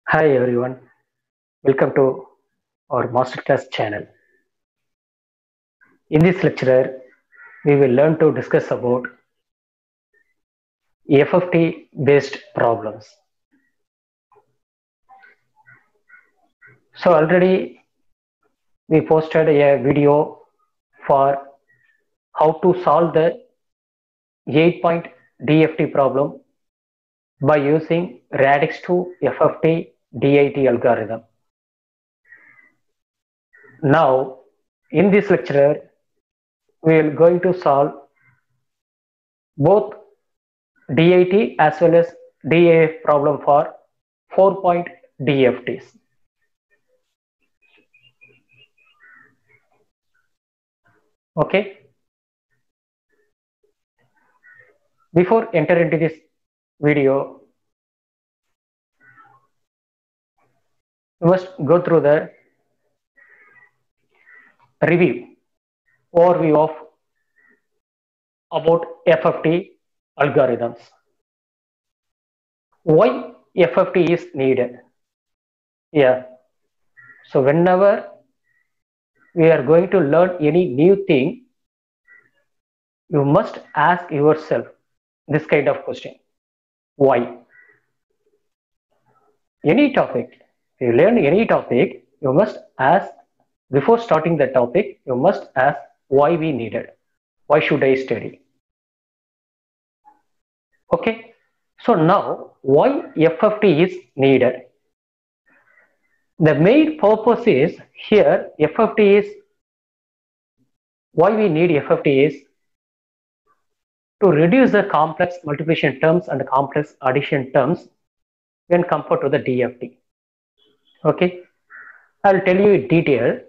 Hi everyone, welcome to our masterclass channel. In this lecture, we will learn to discuss about FFT based problems. So already we posted a video for how to solve the 8-point DFT problem by using radix to FFT DIT algorithm. Now in this lecture, we are going to solve both DIT as well as DAF problem for 4-point DFTs. Okay. Before enter into this video, you must go through the review overview of about FFT algorithms. Why FFT is needed? Yeah. So whenever we are going to learn any new thing, you must ask yourself this kind of question. Why? Any topic, you learn any topic, you must ask, before starting the topic, you must ask why we need it. Why should I study? Okay. So now why FFT is needed? The main purpose is here FFT is, why we need FFT is to reduce the complex multiplication terms and complex addition terms when compared to the DFT. Okay, I'll tell you in detail.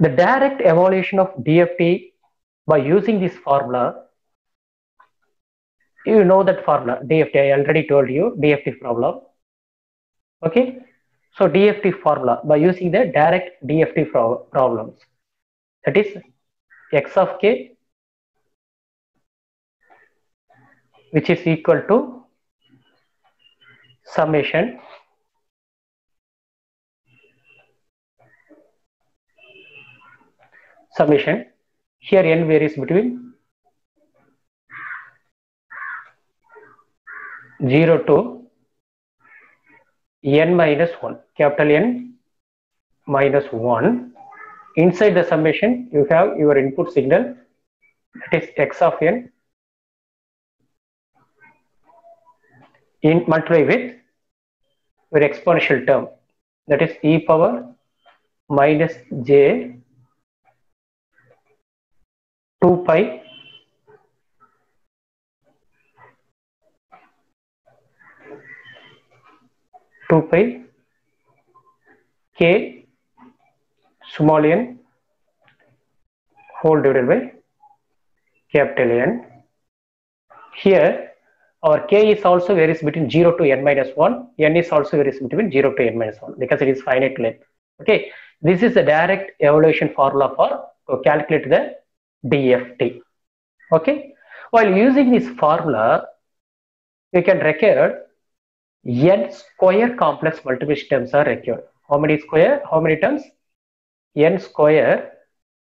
The direct evaluation of DFT by using this formula, you know that formula DFT, I already told you DFT problem. Okay, so DFT formula by using the direct DFT problems, that is x of k which is equal to summation here n varies between 0 to n minus 1, capital N minus 1. Inside the summation you have your input signal, that is x of n, in multiply with your exponential term, that is e power minus j 2 pi k small n whole divided by capital N. Here our k is also varies between 0 to n minus 1, n is also varies between 0 to n minus 1 because it is finite length. Okay, this is the direct evaluation formula for to calculate the DFT. Okay, while using this formula, we can record n square complex multiplication terms are required. How many square? How many terms? N square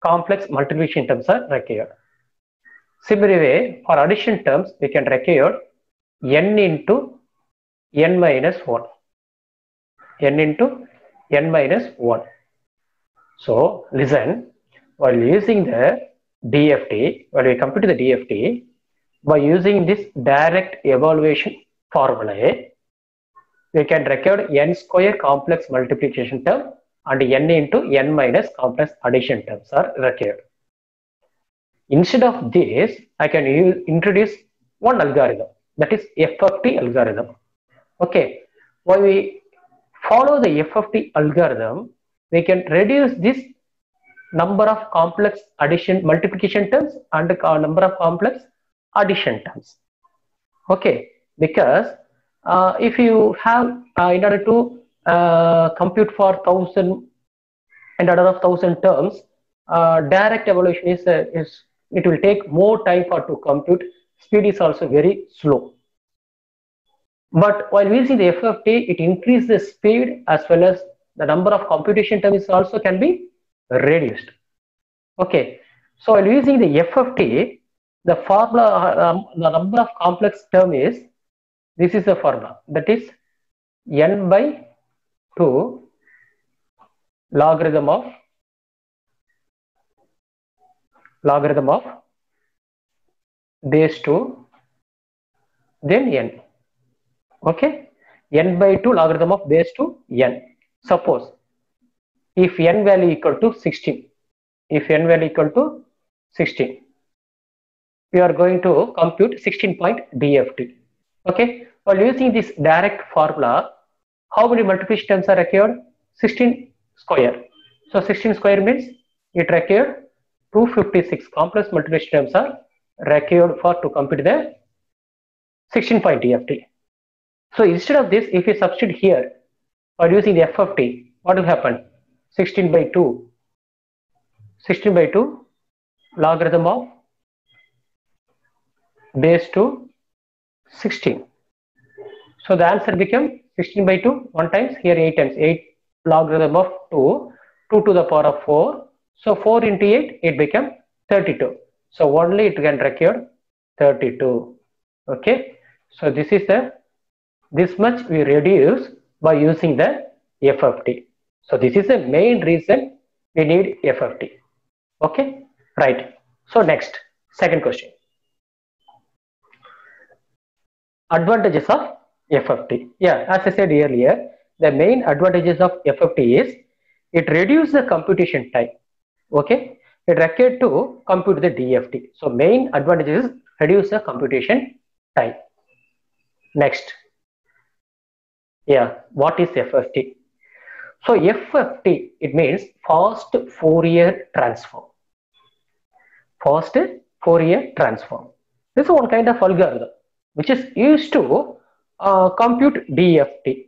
complex multiplication terms are required. Similar way, for addition terms, we can record n into n minus 1. N into n minus 1. So, listen, while using the DFT, while we compute the DFT, by using this direct evaluation formula, we can record n square complex multiplication term and n into n minus complex addition terms are required. Instead of this, I can introduce one algorithm, that is FFT algorithm. Okay, while we follow the FFT algorithm, we can reduce this number of complex addition multiplication terms and number of complex addition terms. Okay, because if you have in order to compute for 1000 and order of 1000 terms, direct evaluation is it will take more time for to compute. Speed is also very slow. But while using the FFT, it increases the speed as well as the number of computation terms also can be reduced. Okay, so while using the FFT, the formula, the number of complex term is, this is the formula, that is n by 2 logarithm of base 2 then n. Okay, n by 2 logarithm of base 2 n. Suppose if n value equal to 16, we are going to compute 16 point DFT. Okay, while using this direct formula, how many multiplication terms are required? 16 square. So 16 square means it required 256 complex multiplication terms are required for to compute the 16 point DFT. So instead of this, if you substitute here or using the FFT, what will happen? 16 by 2 logarithm of base 2 16. So the answer became 16 by 2 1 times, here 8 times, 8 logarithm of 2 to the power of 4. So 4 into 8, it became 32. So only it can record 32. Okay, so this is this much we reduce by using the FFT. So this is the main reason we need FFT. Okay, right. So next, second question. Advantages of FFT. Yeah, as I said earlier, the main advantages of FFT is it reduces the computation time. Okay, it required to compute the DFT. So main advantages is reduce the computation time. Next, yeah, what is FFT? So FFT, it means fast Fourier transform. Fast Fourier transform. This is one kind of algorithm which is used to compute DFT.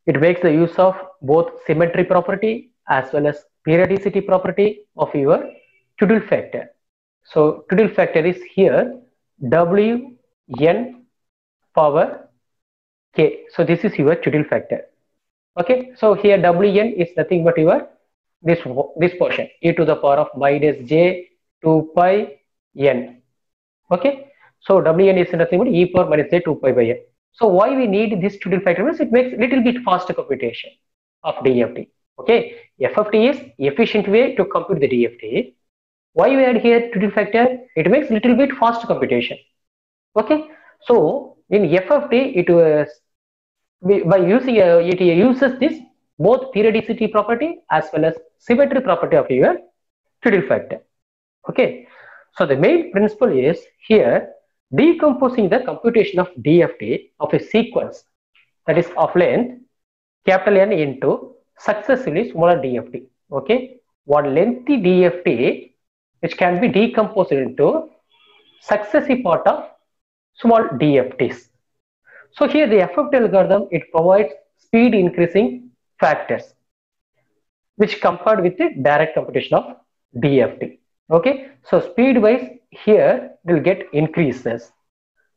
It makes the use of both symmetry property as well as periodicity property of your Tudor factor. So Tudor factor is here Wn power k. So this is your Tudor factor. Okay, so here Wn is nothing but your this portion, e to the power of minus j 2 pi n. Okay, so Wn is nothing but e power minus j 2 pi by n. So why we need this Tudor factor means it makes little bit faster computation of DFT. Okay, FFT is efficient way to compute the DFT. Why we add here Tudor factor? It makes little bit faster computation. Okay, so in FFT it was by using it uses this both periodicity property as well as symmetry property of your Tudor factor. Okay, so the main principle is here decomposing the computation of DFT of a sequence that is of length capital N into successively smaller DFT. Okay, one lengthy DFT which can be decomposed into successive part of small DFTs. So here the FFT algorithm, it provides speed increasing factors which compared with the direct computation of DFT. Okay, so speed wise here will get increases.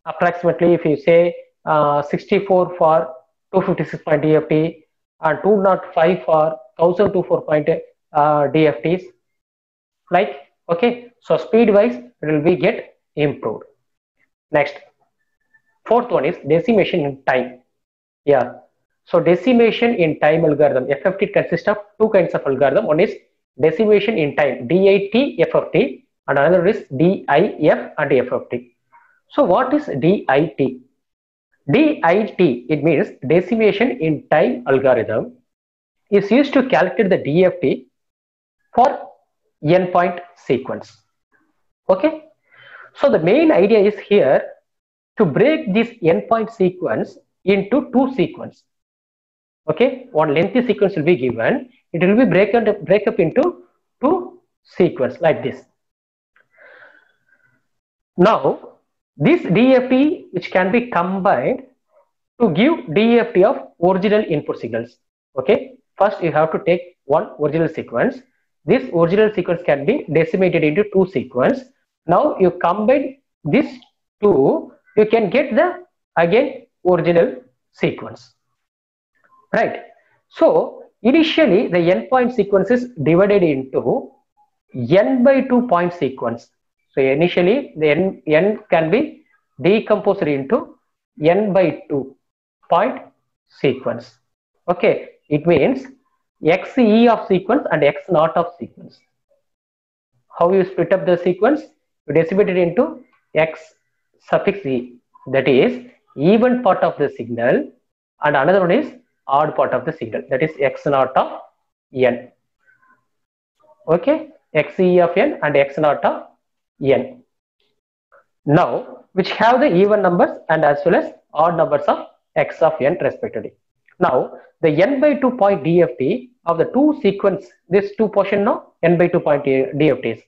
Approximately if you say 64 for 256 point DFT and 205 for 1024 point DFTs, like, okay, so speed wise it will be get improved. Next, fourth one is decimation in time. Yeah, so decimation in time algorithm, FFT consists of two kinds of algorithm. One is decimation in time, DIT FFT, and another is DIF and FFT. So what is DIT? DIT, it means decimation in time algorithm, is used to calculate the DFT for n point sequence. Okay, so the main idea is here to break this n point sequence into two sequences. Okay, one lengthy sequence will be given, it will be break up into two sequences like this. Now this DFT which can be combined to give DFT of original input signals. Okay, first you have to take one original sequence. This original sequence can be decimated into two sequences. Now you combine these two, you can get the again original sequence, right? So initially the n point sequence is divided into n by 2 point sequence. So initially the n can be decomposed into n by 2 point sequence. Okay, it means xe of sequence and x naught of sequence. How you split up the sequence? You decimate it into x suffix e, that is even part of the signal, and another one is odd part of the signal, that is x naught of n. Okay, xe of n and x naught of n. Now, which have the even numbers and as well as odd numbers of x of n respectively. Now, the n by 2 point DFT of the two sequence, this two portion now n by 2 point DFTs,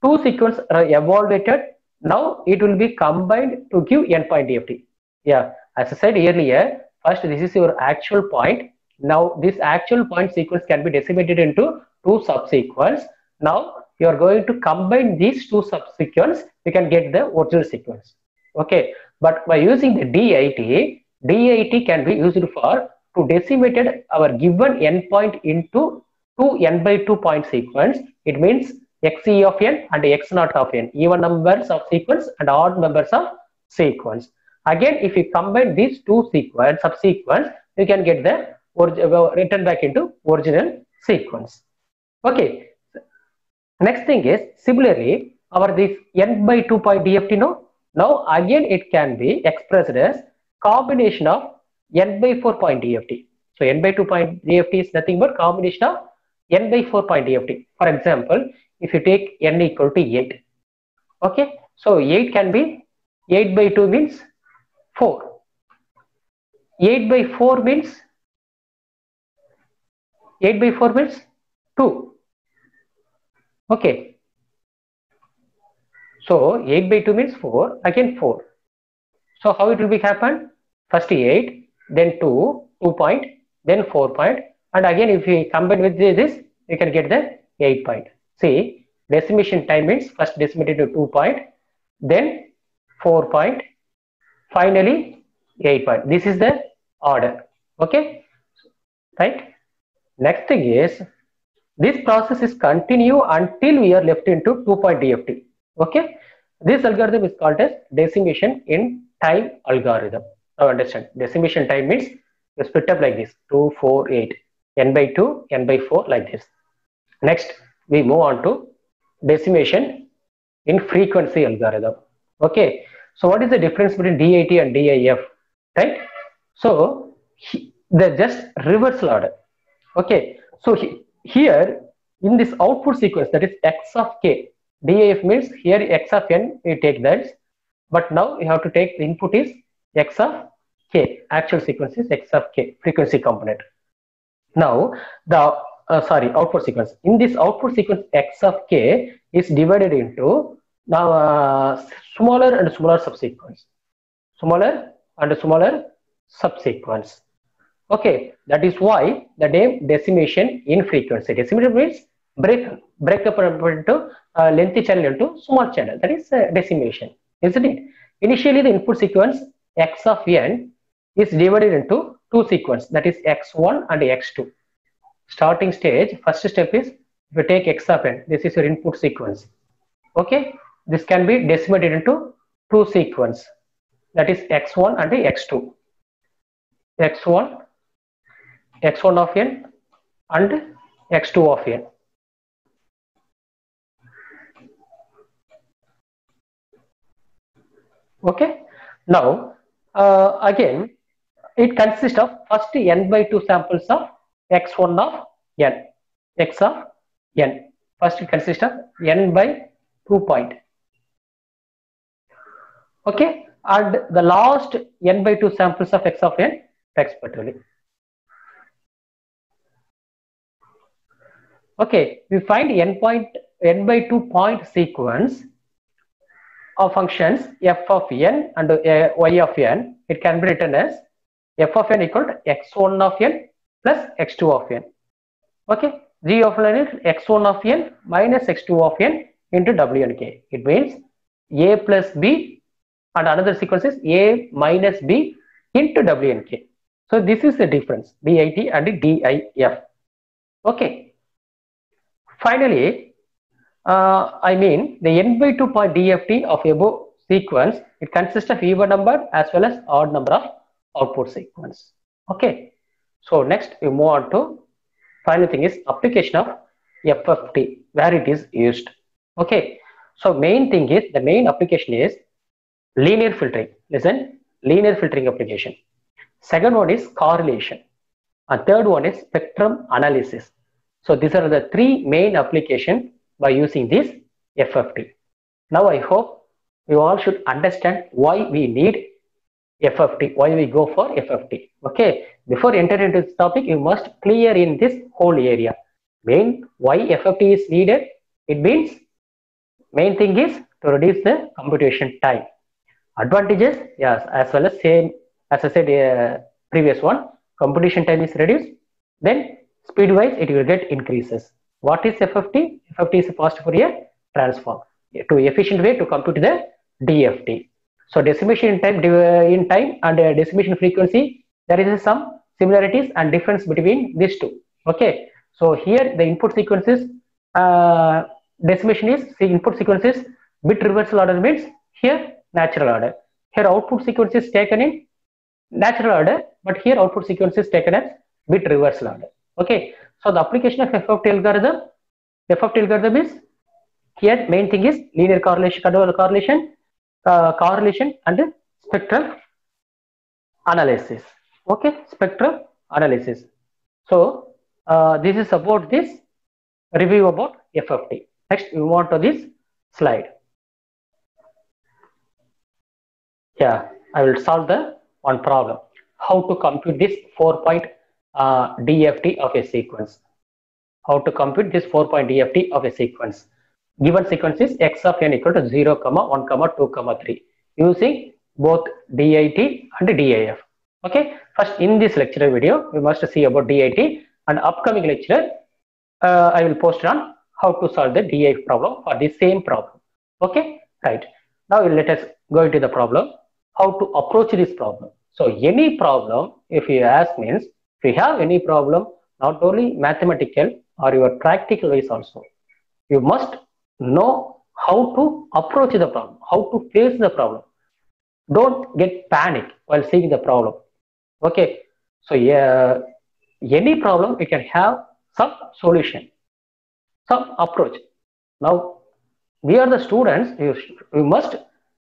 two sequence are evaluated. Now it will be combined to give n point DFT. Yeah, as I said earlier, first this is your actual point. Now this actual point sequence can be decimated into two subsequence. Now you are going to combine these two subsequence, you can get the original sequence. Okay, but by using the DIT can be used for to decimated our given n point into two n by 2 point sequence. It means xe of n and x naught of n, even numbers of sequence and odd numbers of sequence. Again, if you combine these two subsequence, you can get the return back into original sequence. Okay. Next thing is similarly our this n by 2 point DFT now again it can be expressed as combination of n by 4 point DFT. So n by 2 point DFT is nothing but combination of n by 4 point DFT. For example, if you take n equal to 8, okay, so 8 can be 8 by 2 means 4, 8 by 4 means 2. Okay, so 8 by 2 means 4, again 4. So how it will be happen? First 8, then 2 point, then 4 point, and again if we combine with this, you can get the 8 point. See, decimation time means first decimated to 2 point, then 4 point, finally 8 point. This is the order. Okay, right? Next thing is this process is continue until we are left into 2 point DFT. Okay, this algorithm is called as decimation in time algorithm. Now understand, decimation time means you split up like this 2, 4, 8, n by 2, n by 4 like this. Next we move on to decimation in frequency algorithm. Okay, so what is the difference between DIT and DIF, right? So they're just reversal order. Okay, so here in this output sequence, that is x of k, DIF means here x of n you take that, but now you have to take the input is x of k, actual sequence is x of k, frequency component. Now the output sequence, in this output sequence x of k is divided into now smaller and smaller subsequence, okay, that is why the name decimation in frequency. Decimation means break up into lengthy channel into small channel, that is decimation, isn't it? Initially the input sequence x of n is divided into two sequence, that is x1 and x2. Starting stage, first step is if you take x of n, this is your input sequence. Okay, this can be decimated into two sequence, that is x1 and x2. x1 of n and x2 of n. Okay, now again it consists of first n by 2 samples of x1 of n, x of n. First it consists of n by 2 point. Okay, and the last n by 2 samples of x of n respectively. Okay, we find n by 2 point sequence of functions f of n and y of n. It can be written as f of n equal to x1 of n plus x2 of n. Okay, g of n is x1 of n minus x2 of n into w and k. It means a plus b and another sequence is A minus B into W and K. So this is the difference, DIT and DIF. Okay. Finally, I mean the n by 2 point DFT of above sequence, it consists of even number as well as odd number of output sequence. Okay. So next we move on to final thing is application of FFT, where it is used. Okay. So main thing is, the main application is linear filtering. Listen, linear filtering application. Second one is correlation. And third one is spectrum analysis. So these are the three main applications by using this FFT. Now I hope you all should understand why we need FFT, why we go for FFT. Okay, before entering into this topic, you must clear in this whole area. Main why FFT is needed, it means main thing is to reduce the computation time. Advantages, yes, as well as same as I said previous one, computation time is reduced, then speed wise it will get increases. What is FFT? FFT is a fast Fourier transform to efficient way to compute the DFT. So decimation in time and decimation frequency, there is some similarities and difference between these two. Okay, so here the input sequences decimation is, see, input sequences bit reversal order means here natural order. Here output sequence is taken in natural order, but here output sequence is taken as bit reversal order. Okay, so the application of FFT algorithm is, here main thing is linear correlation, correlation and spectral analysis. Okay, spectral analysis. So this is about this review about FFT. Next we move on to this slide. Yeah, I will solve the one problem. How to compute this 4-point DFT of a sequence. How to compute this 4-point DFT of a sequence. Given sequence is x of n equal to 0, 1, 2, 3 using both DIT and DIF. Okay, first in this lecture video we must see about DIT, and upcoming lecture I will post on how to solve the DIF problem for the same problem. Okay, right. Now let us go into the problem, how to approach this problem. So any problem, if you ask means, if you have any problem, not only mathematical or your practical ways also, you must know how to approach the problem, how to face the problem. Don't get panic while seeing the problem. Okay, so yeah, any problem you can have some solution, some approach. Now we are the students, you must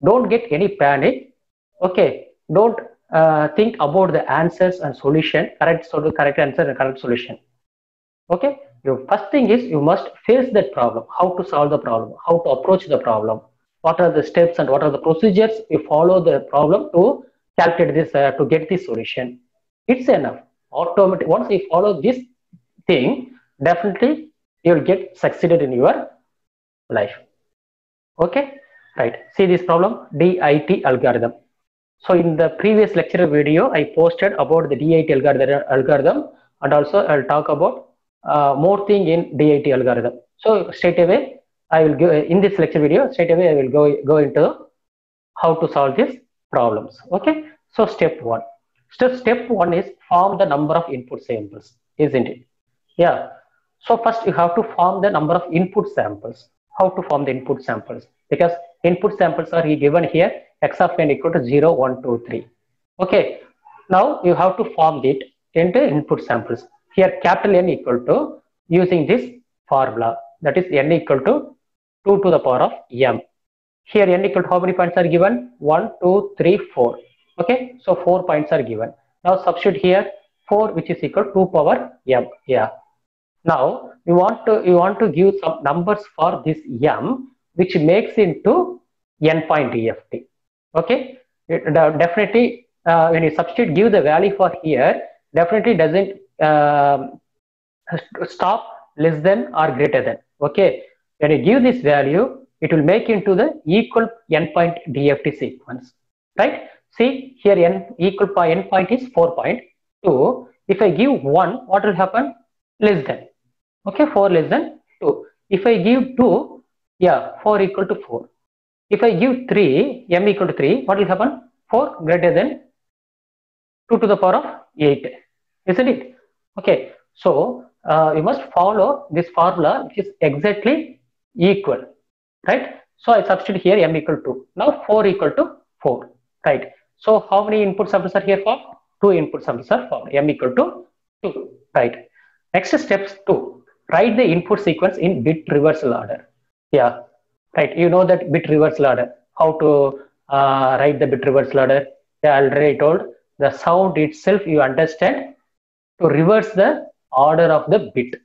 don't get any panic. Okay, don't think about the answers and solution, correct answer and correct solution. Okay, your first thing is you must face that problem, how to solve the problem, how to approach the problem, what are the steps and what are the procedures you follow the problem to calculate this, to get this solution. It's enough. Automatic. Once you follow this thing, definitely you will get succeeded in your life. Okay, right. See this problem, DIT algorithm. So in the previous lecture video, I posted about the DIT algorithm, and also I'll talk about more thing in DIT algorithm. So straight away I will go in this lecture video. Straight away I will go into how to solve these problems. Okay. So step one. Step one is form the number of input samples, isn't it? Yeah. So first you have to form the number of input samples. How to form the input samples? Because input samples are given here, x of n equal to 0, 1, 2, 3. Okay. Now you have to form it into input samples. Here capital N equal to, using this formula, that is n equal to 2 to the power of m. Here n equal to how many points are given? 1, 2, 3, 4. Okay. So 4 points are given. Now substitute here 4, which is equal to 2 power m. Yeah. Now you want to give some numbers for this m, which makes into n point DFT. Okay, definitely when you substitute, give the value for here, definitely doesn't stop less than or greater than. Okay, when you give this value, it will make into the equal n point DFT sequence. Right? See here n equal n point is 4.2. If I give 1, what will happen? Less than. Okay, 4 less than 2. If I give 2, yeah, 4 equal to 4. if I give 3, m equal to 3, what will happen? 4 greater than 2 to the power of 8, isn't it? Okay, so you must follow this formula which is exactly equal, right? So I substitute here m equal to 2. Now 4 equal to 4, right? So how many input samples are here for? 2 input samples are for m equal to 2, right? Next steps 2. Write the input sequence in bit reversal order. Yeah, right. You know that bit reversal order. How to write the bit reversal order? Yeah, I already told. The sound itself you understand to reverse the order of the bit.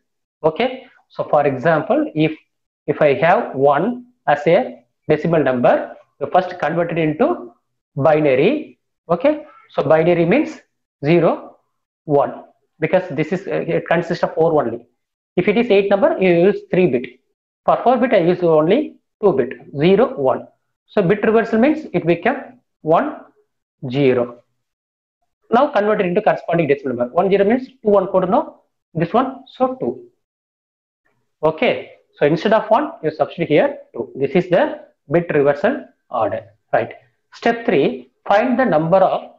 Okay. So for example, if I have 1 as a decimal number, you first convert it into binary. Okay. So binary means 0, 1, because this is it consists of 4 only. If it is 8 number, you use 3 bit. For 4 bit, I use only 2 bit, 0, 1. So bit reversal means it became 1, 0. Now convert it into corresponding decimal number. 1, 0 means 2, 1 code now. This one, so 2. Okay. So instead of 1, you substitute here 2. This is the bit reversal order, right? Step 3, find the number of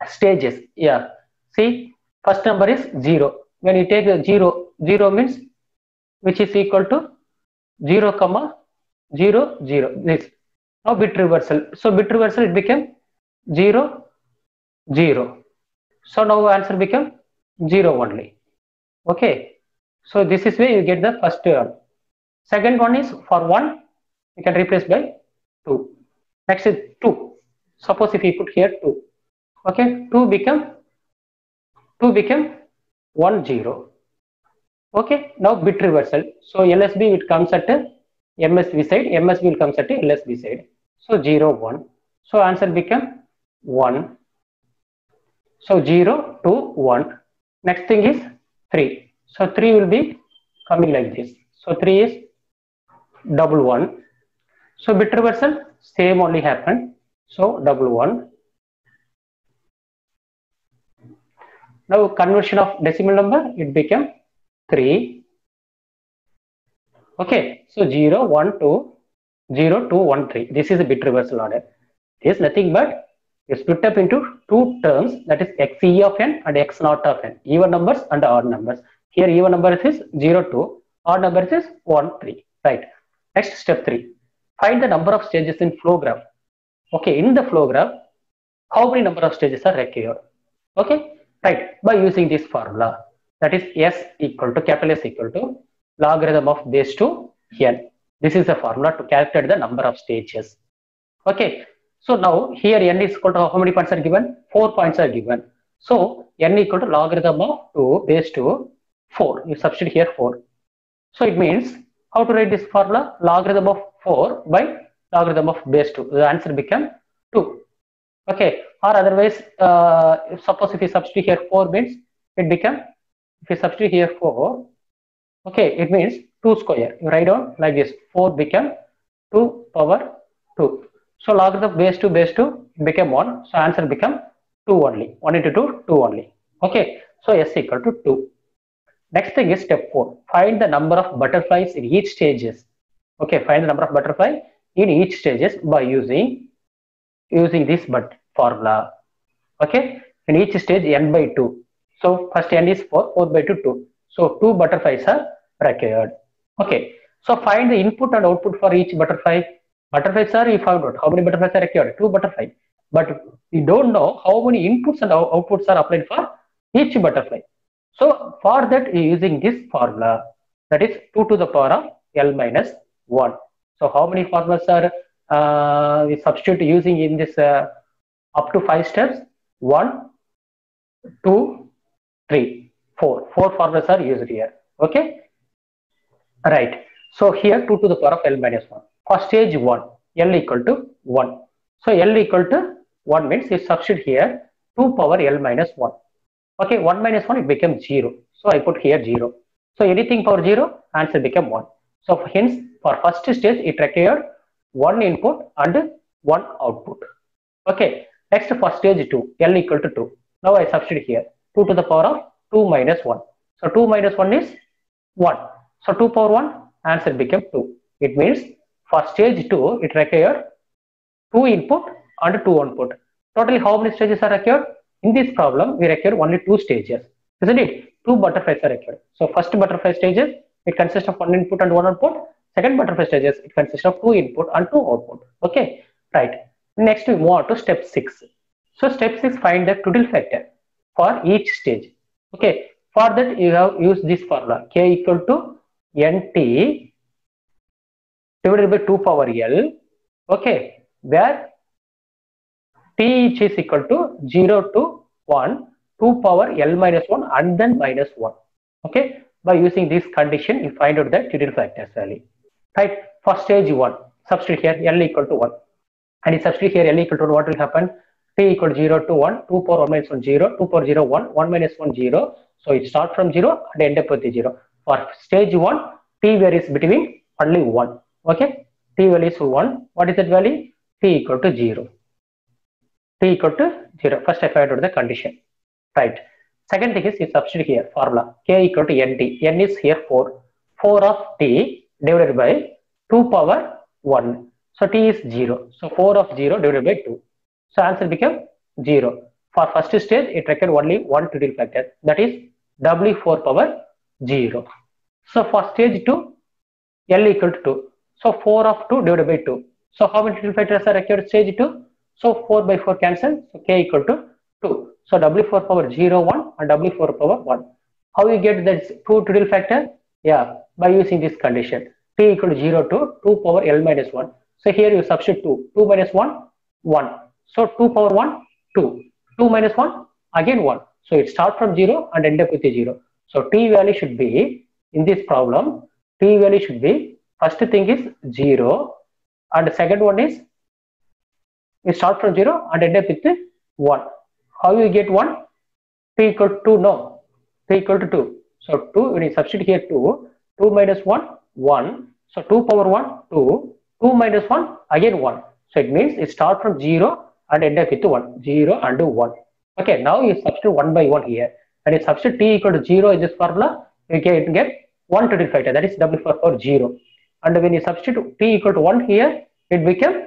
stages. Yeah. See, first number is 0. When you take 0, 0 means which is equal to 0, 0, 0. This. Now bit reversal. So bit reversal it became 0, 0. So now answer become 0 only. Okay. So this is where you get the first term. Second one is for 1, you can replace by 2. Next is 2. Suppose if you put here 2. Okay, 2 become 1, 0. Okay, now bit reversal. So LSB it comes at MSB side, MSB will comes at LSB side. So 0, 1. So answer become 1. So 0 to 1. Next thing is 3. So 3 will be coming like this. So 3 is double 1. So bit reversal same only happened. So double 1. Now conversion of decimal number, it became 3. Okay, so 0, 1, 2, 0, 2, 1, 3. This is a bit reversal order. This is nothing but you split up into two terms, that is xe of n and x naught of n, even numbers and odd numbers. Here even number is 0, 2, odd number is 1, 3, right? Next step 3, find the number of stages in flow graph. Okay, in the flow graph, how many number of stages are required? Okay, right, by using this formula, that is S equal to capital S equal to logarithm of base to n. This is the formula to calculate the number of stages. Okay, so now here n is equal to how many points are given? 4 points are given. So n equal to logarithm of 2 base to 4. You substitute here 4. So it means how to write this formula? Logarithm of 4 by logarithm of base 2. The answer become 2. Okay, or otherwise, suppose if you substitute here 4 means it become, if you substitute here 4, okay, it means 2 square. You write down like this, 4 become 2 power 2. So logarithm of base 2 became 1. So answer become 2 only. 1 into 2, 2 only. Okay, so S equal to 2. Next thing is step 4. Find the number of butterflies in each stages. Okay, find the number of butterfly in each stages by using this formula. Okay, in each stage n by 2. So first n is 4, 4 by 2, 2. So 2 butterflies are required. Okay, so find the input and output for each butterfly. Butterflies are, you found out how many butterflies are required? 2 butterflies. But we don't know how many inputs and outputs are applied for each butterfly. So for that, using this formula, that is 2 to the power of L minus 1. So how many formulas are we substitute using in this up to 5 steps? 1, 2, 3, 4. 4 formulas are used here. Okay, right. So here 2 to the power of L minus 1. For stage 1, L equal to 1. So L equal to 1 means you substitute here 2 power L minus 1. Okay, 1 minus 1 it becomes 0. So I put here 0. So anything power 0, answer become 1. So hence for first stage it required 1 input and 1 output. Okay, next for stage 2, L equal to 2. Now I substitute here 2 to the power of 2 minus 1. So 2 minus 1 is 1. So 2 power 1, answer became 2. It means For stage 2, it required 2 input and 2 output. Totally how many stages are required? In this problem, we require only 2 stages, isn't it? 2 butterflies are required. So first butterfly stages, it consists of 1 input and 1 output. Second butterfly stages, it consists of 2 input and 2 output. Okay, right. Next we move on to step 6. So step 6, find the Twiddle factor for each stage. Okay, for that you have used this formula, k equal to nt divided by 2 power L, okay, where t is equal to 0 to 1, 2 power L minus 1 and then minus 1. Okay, by using this condition, you find out the Twiddle factors value. Right, for stage 1, substitute here L equal to 1. And you substitute here L equal to 1, what will happen? T equal to 0 to 1, 2 power 1 minus 1, 0, 2 power 0, 1, 1 minus 1, 0. So it starts from 0 and end up with the 0. For stage 1, T value is between only 1. Okay, T value is 1. What is that value? T equal to 0. T equal to 0. First I find out the condition. Right. Second thing is you substitute here formula k equal to nt. N is here 4. 4 of t divided by 2 power 1. So t is 0. So 4 of 0 divided by 2. So answer become 0. For first stage, it required only one Twiddle factor, that is W4 power 0. So for stage 2, L equal to 2. So 4 of 2 divided by 2. So how many Twiddle factors are required stage 2? So 4 by 4 cancel. So k equal to 2. So W4 power 0, 1 and W4 power 1. How you get that 2 Twiddle factor? Yeah, by using this condition. T equal to 0 to 2 power L minus 1. So here you substitute 2. 2 minus 1, 1. So 2 power 1, 2. 2 minus 1, again 1. So it starts from 0 and end up with a 0. So t value should be, in this problem, t value should be, first thing is 0 and the second one is, we start from 0 and end up with 1. How you get 1? T equal to 2, no. T equal to 2. So 2, when you substitute here 2, 2 minus 1, 1. So 2 power 1, 2. 2 minus 1, again 1. So it means it starts from 0 and end up with 1. 0 and 1. Okay, now you substitute 1 by 1 here. And you substitute t equal to 0 in this formula, you can get 1 Twiddle factor, that is W4 power 0. And when you substitute t equal to 1 here, it becomes,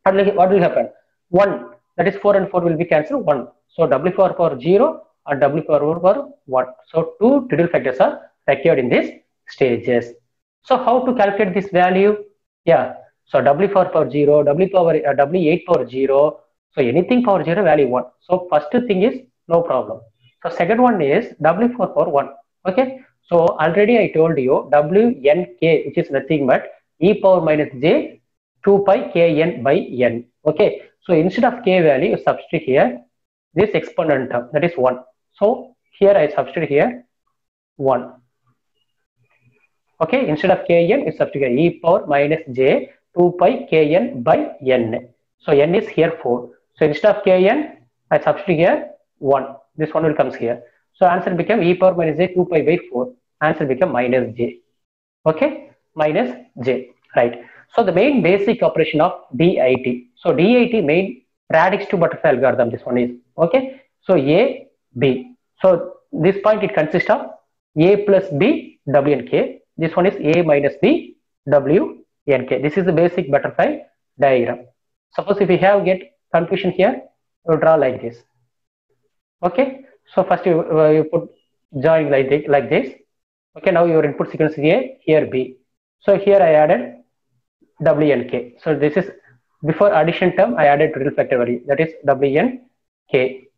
what will happen? 1, that is 4 and 4 will be cancelled, 1. So W4 power 0 and W4 power 1. So 2 Twiddle factors are required in these stages. So how to calculate this value? Yeah, so W4 power 0, W8 power 0. So anything power 0 value 1. So first thing is no problem. So second one is W4 power 1. Okay, so already I told you WNK, which is nothing but e power minus j 2 pi kn by n. Okay, so instead of k value, you substitute here this exponent term, that is 1. So here I substitute here 1. Okay, instead of kn, you substitute here e power minus j 2 pi kn by n. So n is here 4. So instead of kn, I substitute here 1. This one will comes here. So answer become e power minus j 2 pi by 4. Answer become minus j. Okay, minus j. Right. So the main basic operation of DIT. So DIT main Radix-2 butterfly algorithm. This one is okay. So A, B. So this point it consists of A plus B, W and K. This one is A minus B, W and K. This is the basic butterfly diagram. Suppose if we have get confusion here, you draw like this. Okay. So first you put join like this. Okay. Now your input sequence is A, here B. So here I added W and K. So this is before addition term I added Twiddle factor value, that is W and K.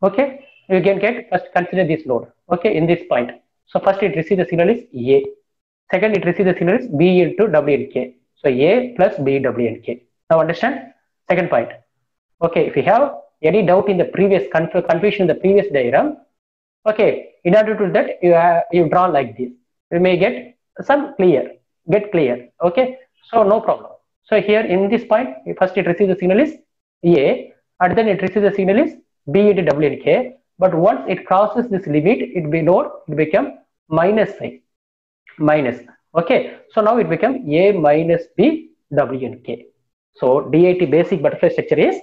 Okay. You can get, first consider this node. Okay. In this point. So first it receives the signal is A. Second it receives the signal is B into W and K. So A plus B, W and K. Now understand? Second point. Okay. If you have any doubt in the previous confusion in the previous diagram, okay, in order to that you draw like this. You may get some clear. Okay. So no problem. So here in this point, first it receives the signal is A, and then it receives the signal is B into W and K. But once it crosses this limit, it become minus sign. Minus. Okay. So now it becomes A minus B, W and K. So DIT basic butterfly structure is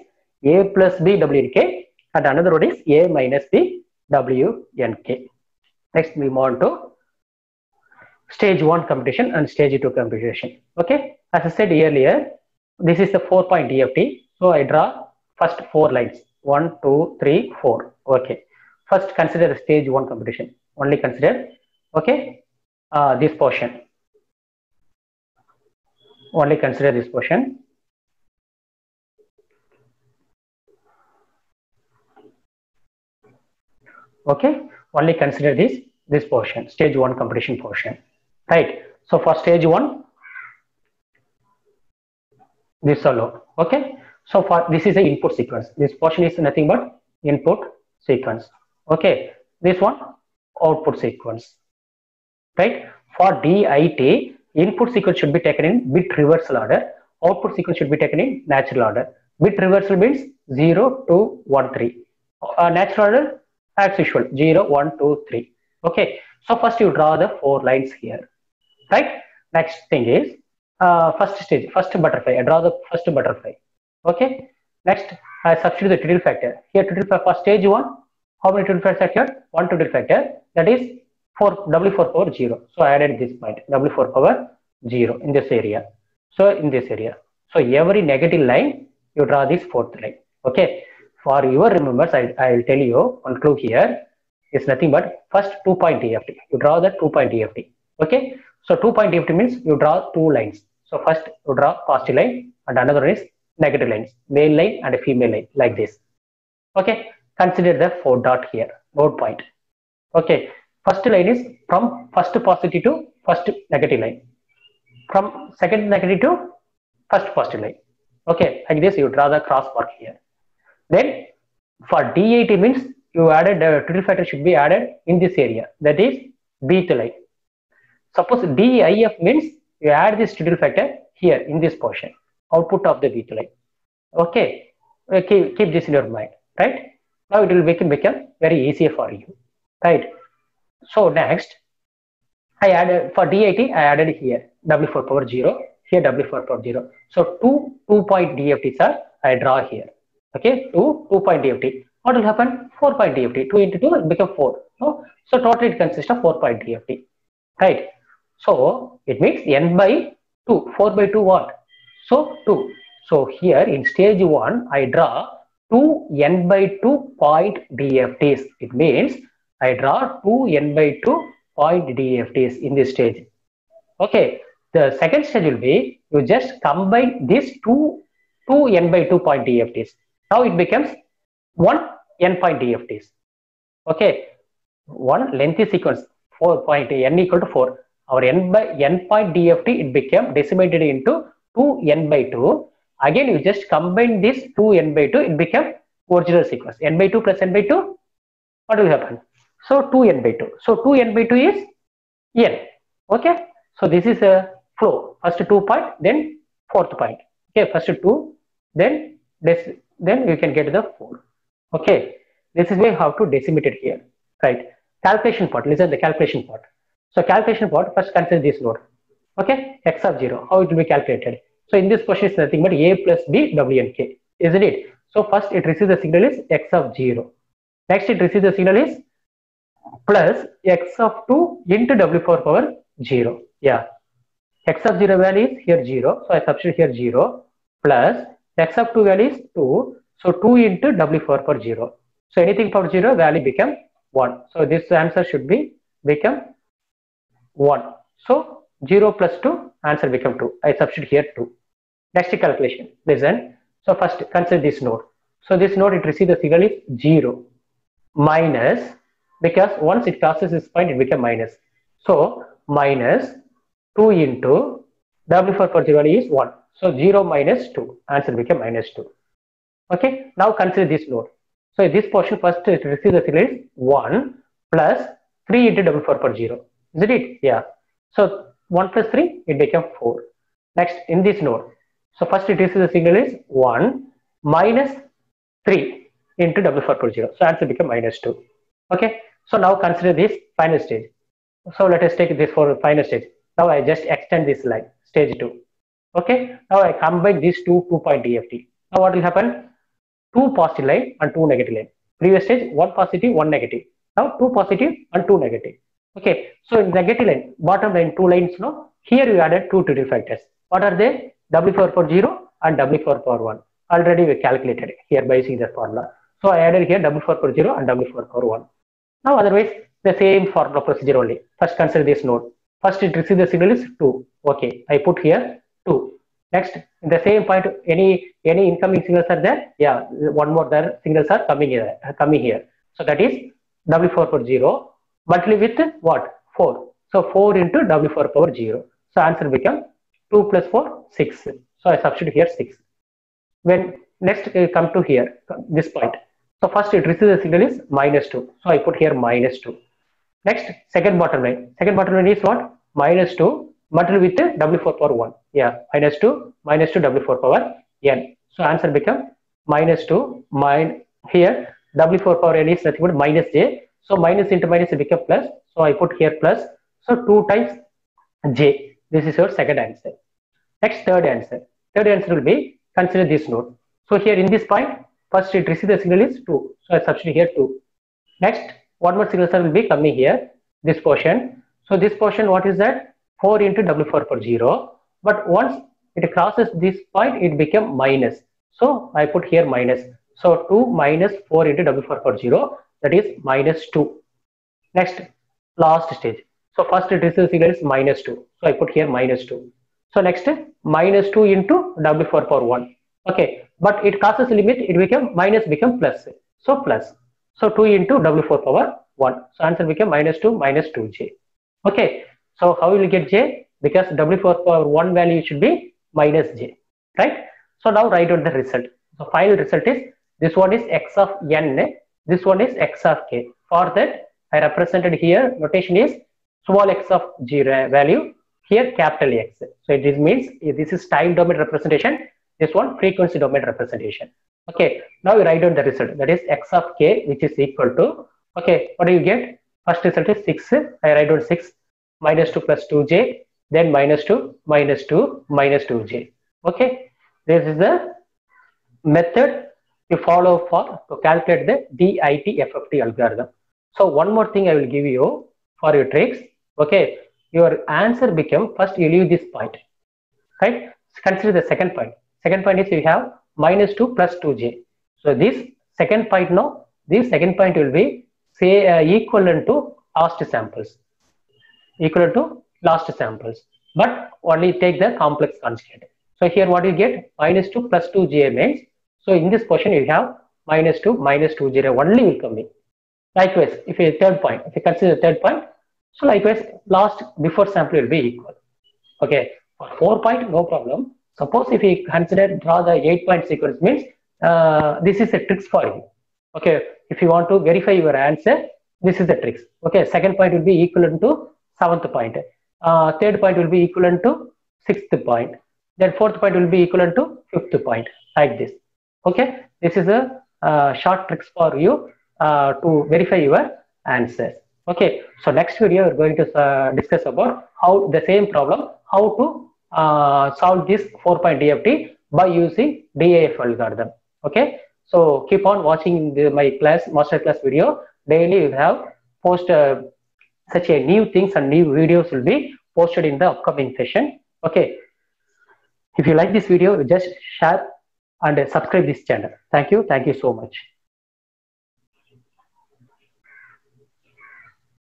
A plus B, W and K, and another one is A minus B, W and K. Next we move on to stage 1 computation and stage 2 computation. Okay. As I said earlier, this is the 4-point DFT. So I draw first 4 lines. 1, 2, 3, 4. Okay. First consider the stage 1 computation. Only consider, okay, this portion. Only consider this portion. Okay. Only consider this portion, stage 1 computation portion. Right. So for stage 1, this alone. Okay. So for this is the input sequence. This portion is nothing but input sequence. Okay. This one output sequence. Right. For DIT, input sequence should be taken in bit reversal order. Output sequence should be taken in natural order. Bit reversal means 0, 2, 1, 3. Natural order as usual 0, 1, 2, 3. Okay. So first you draw the 4 lines here. Right. Next thing is first stage, first butterfly. I draw the first butterfly. Okay. Next, I substitute the twiddle factor. Here, twiddle factor for stage 1. How many twiddle factors are here? 1 twiddle factor. That is 4 W4 power 0. So I added this point W4 power 0 in this area. So in this area. So every negative line you draw this 4th line. Okay. For your remembrance, I will tell you one clue here is nothing but first 2-point DFT. You draw the 2-point DFT. Okay. So 2-point DFT means you draw 2 lines. So first you draw positive line and another one is negative lines, male line and a female line like this. Okay, consider the 4 dot here, node point. Okay, first line is from first positive to first negative line, from second negative to first positive line. Okay, like this you draw the cross mark here. Then for DIT means you added the twiddle factor should be added in this area, that is bth line. Suppose DIF means you add this twiddle factor here in this portion, output of the bth line. Okay, keep this in your mind, right? Now it will become very easier for you, right? So next, I added for DIT, I added here W4 power 0, here W4 power 0. So 2-point DFTs are I draw here. Okay, 2-point DFT. What will happen? 4-point DFT. 2 into 2 will become 4. No? So totally it consists of 4-point DFT, right? So it means n by 2. 4 by 2 what? So 2. So here in stage 1, I draw 2 n by 2 point DFTs. It means I draw 2 n by 2 point DFTs in this stage. Okay. The second stage will be you just combine these 2 n by 2 point DFTs. Now it becomes 1 n point DFTs. Okay. One lengthy sequence 4 point n equal to 4. Our n point DFT it became decimated into 2 n by 2. Again you just combine this 2 n by 2, it became original sequence. N by 2 plus n by 2, what will happen? So 2 n by 2. So 2 n by 2 is n. Okay. So this is a flow. First 2 point, then 4th point. Okay. First 2, then you can get the 4. Okay. This is way how to decimate it here. Right. Calculation part. Listen the calculation part. So calculation part, first consider this node. Okay. X of 0. How it will be calculated? So in this question is nothing but a plus b w and k, isn't it? So first it receives the signal is x of 0. Next it receives the signal is plus x of 2 into w4 power 0. Yeah. X of 0 value is here 0. So I substitute here 0 plus x of 2 value is 2. So 2 into w4 power 0. So anything power 0 value become 1. So this answer should be become 1. So 0 plus 2 answer become 2. I substitute here 2. Next calculation. Listen. So first consider this node. So this node it receives the signal is 0 minus, because once it crosses this point it becomes minus. So minus 2 into w4 power 0 is 1. So 0 minus 2 answer become minus 2. Okay. Now consider this node. So this portion first it receives the signal is 1 plus 3 into w4 power 0. Is it? Yeah. So 1 plus 3 it becomes 4. Next in this node. So first it receives the signal is 1 minus 3 into w4 power 0. So answer become minus 2. Okay. So now consider this final stage. So let us take this for final stage. Now I just extend this line, stage 2. Okay. Now I combine these 2-point DFT. Now what will happen? 2 positive line and 2 negative line. Previous stage 1 positive, 1 negative. Now 2 positive and 2 negative. Okay. So in negative line, bottom line 2 lines, no. Here you added 2 twiddle factors. What are they? W4 power 0 and W4 power 1. Already we calculated here by using the formula. So I added here W4 power 0 and W4 power 1. Now otherwise the same formula procedure only. First consider this node. First it receives the signal is 2. Okay, I put here 2. Next, in the same point, any incoming signals are there? Yeah, one more there signals are coming here. So that is W4 power 0 multiply with what? 4. So 4 into W4 power 0. So answer becomes 2 plus 4, 6. So I substitute here 6. When next come to here, this point. So first it receives the signal is -2. So I put here -2. Next, second bottom line. Second bottom line is what? -2 multiply with W4 power 1. Yeah, -2 W4 power n. So answer become -2 here W4 power n is nothing but -j. So minus into minus it become plus. So I put here plus. So 2 times j. This is your second answer. Next, third answer. Third answer will be consider this node. So here in this point, first it receives the signal is 2. So I substitute here 2. Next, one more signal will be coming here, this portion. So this portion, what is that? 4 into W4 power 0. But once it crosses this point, it become minus. So I put here minus. So 2 minus 4 into W4 power 0, that is -2. Next, last stage. So first it receives signal is -2. So I put here -2. So next, -2 into W4 power 1. Okay, but it crosses limit, it become minus become plus. So plus. So 2 into W4 power 1. So answer become -2 minus 2j. Okay, so how will you get j? Because W4 power 1 value should be -j, right? So now write down the result. So final result is this one is x of n, this one is x of k. For that, I represented here notation is small x of 0 value, here capital X. So it means this is time domain representation, this one frequency domain representation. Okay, now you write down the result, that is x of k, which is equal to, okay, what do you get? First result is 6. I write down 6 -2 plus 2j, then -2 -2 -2j. Okay, this is the method to follow to calculate the DIT FFT algorithm. So one more thing I will give you for your tricks. Okay, your answer become, first you leave this point, right? Consider the second point. Second point is you have -2 plus 2j. So this second point now, this second point will be say equivalent to last samples, but only take the complex conjugate. So here what you get? -2 plus 2j means, so in this portion you have -2 minus 2j only will come in. Likewise, if you third point, if you consider the third point, so likewise last before sample will be equal. Okay, for 4 point no problem. Suppose if you consider draw the 8 point sequence means this is a tricks for you. Okay, if you want to verify your answer, this is the tricks. Okay, second point will be equivalent to 7th point. Third point will be equivalent to 6th point. Then fourth point will be equivalent to 5th point, like this. Okay, this is a short tricks for you to verify your answers. Okay, so next video we're going to discuss about how the same problem, how to solve this 4-point DFT by using DAF algorithm. Okay, so keep on watching my class, master class video. Daily you have post such a new things and new videos will be posted in the upcoming session. Okay, if you like this video, just share and subscribe this channel. Thank you so much.